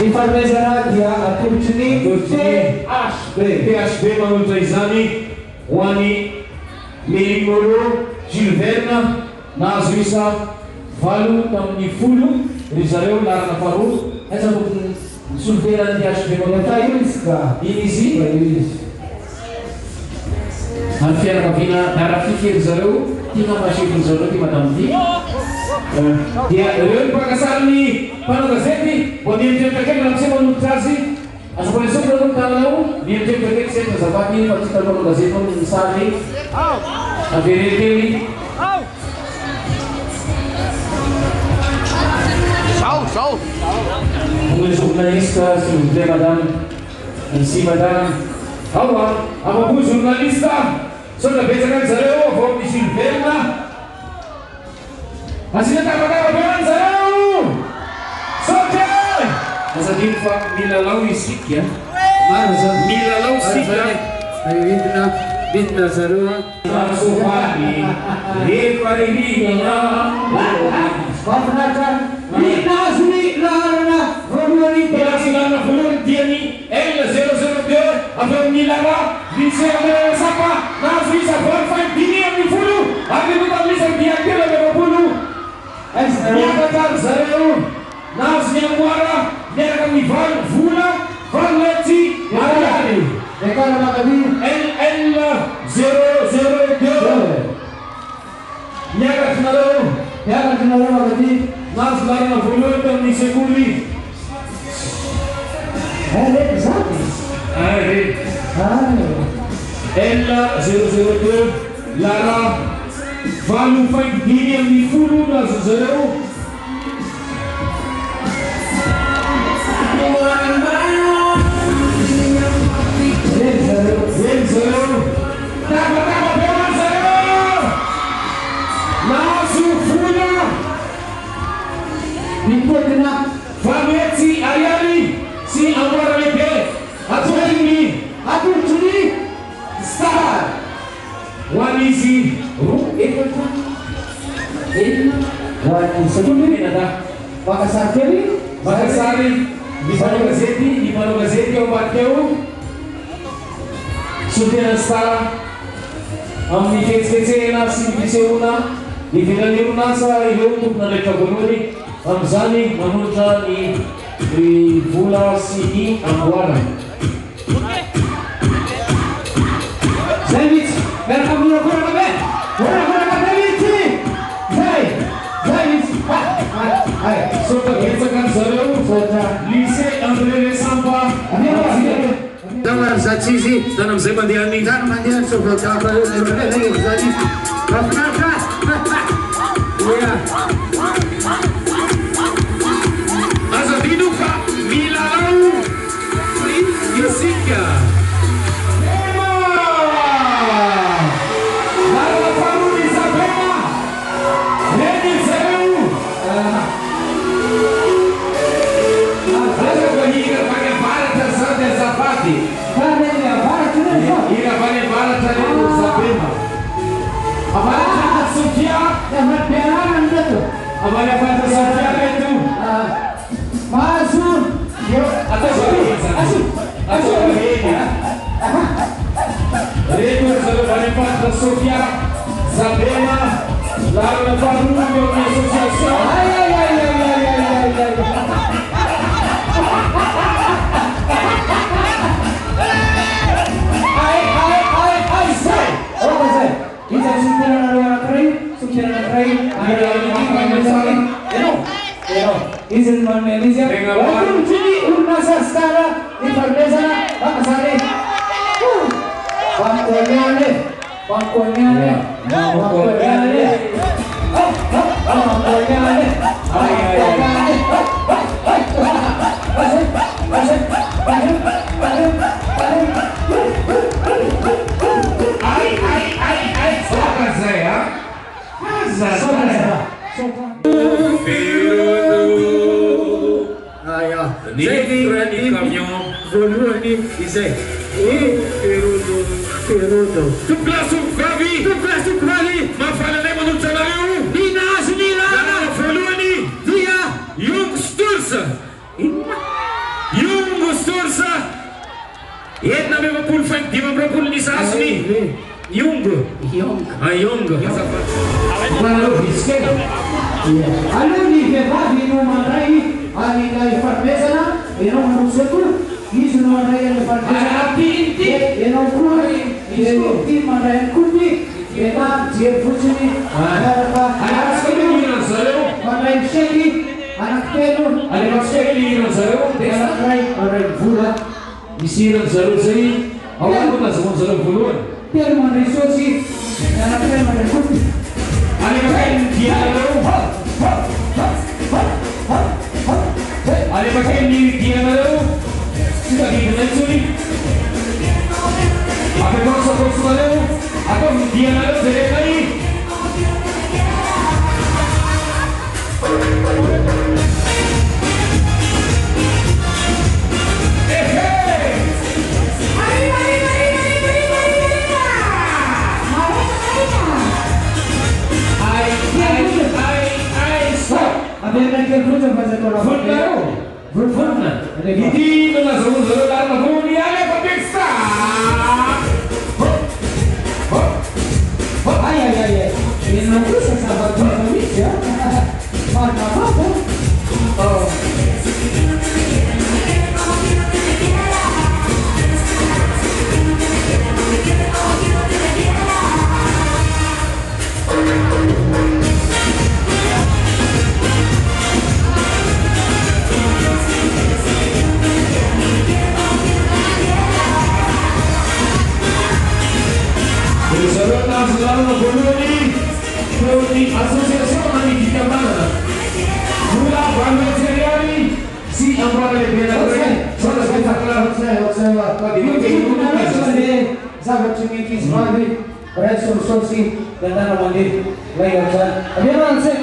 Imparmezana dia Turcini PHB Manutraizani Wani Mirimolo Jules Verne Nazuisa Valu Tamni Fulu Rizareu Larna Faru essa sulfeira de PHB Manutraizani Inisi Alfiana Kavina Narafiki Rizareu Tina Masih Rizareu Tima Tamti dia pakasal ni pano gazeti kwa niente pekee na msemo mtazi asipolezo kwa mtandao niente pekee sema sabaki katika pano gazeti kwa msali avereke Muli jurnalista, sudah madam, si madam, awal, apapun jurnalista, sudah bezakan saya, form di Silverna, hasilnya apa beran saya, sokai, masa dinfa milalau isik ya, milalau isik ya, Bintang sarua Masukani Rifarihina Pernahkan Bina Suri Larana Formuli Pelasilana Fulun Tiani L002 Abang Nilara Bisa Sapa Nasri Sabon Fight Dini Ami Fulu Abi Bukan Lisa Biakir Abi Fulu Niagakan Sareu Nasri Muara Niagakan Ivan Fula Valeti Mariani Dekat nama kami LL002 Nyaga kenalo makati Nas larna fulun dan nisekuli L002 Lara Valu fight dini yang di fulu Nas zero Fameti Ayali si Amara Lepe Atur Chuni Star Wanisi Sebelum ada Bakasari di Pano Gazeti obat keu Sudah Star Amni kece nasi di seuna di final una sa untuk mereka golori Amzani Manujani di Vula Sini Anwara. Zaid, welcome to the program. Program David. Zaid. Hai. So kita kan seru saja. Lise Andre Sampa. Jangan saksi tanam sebandiani kan mandian sobat apa lagi tadi. Ya. Azadinuka Milalau Yusika Lara Faru Isabella Reni Zeu Aza Bahira pakai barata saja Zapati Ira pakai barata Reni Zabema Abarata Sofia Abarata Sofia itu Masuk Asu Redo Zalupanipat Sofia Zabema Lalu Faru Yogi Asosiasi Izin Malaysia, welcome to the Urnasa Stara di Perdesana, Pakasari. Pangkonya. Tuklasuk Gavi, Mafalane Manuncanariu, Nina Asmilana, Foluani, Dia, Jung Stursa, Jedna me vapul fain, di vapul ni Sasmi, Jung, Allora di Gavi non andrai alla Parmesana e non Museco. Ini semua raya lepas api inti, yang kurang, ini mana yang kunci, yang dia punya, anak sekali ni Nazareo, mana yang sekali, anak telu, anak sekali Nazareo, anak raya, anak Bula, di sini Nazareo sini, awak pun semua Nazareo Buluan, dia mana resource, anak raya mana kunci, anak raya dia Nazareo, Abbiamo anche il frutto in base a quello Frutna. Hindi na susunod ang mahuli ang pagkiksa. Ay. Ini nanti sahabat kami ya. Mana apa? Oh. Selalu Beruni Asosiasi Petani di mana? Mula Bangga Seriari si Amrana de Benarre. Salah saya. Sahabat cemiki sebagai resursi dan tanah mandiri. Lain Ransi.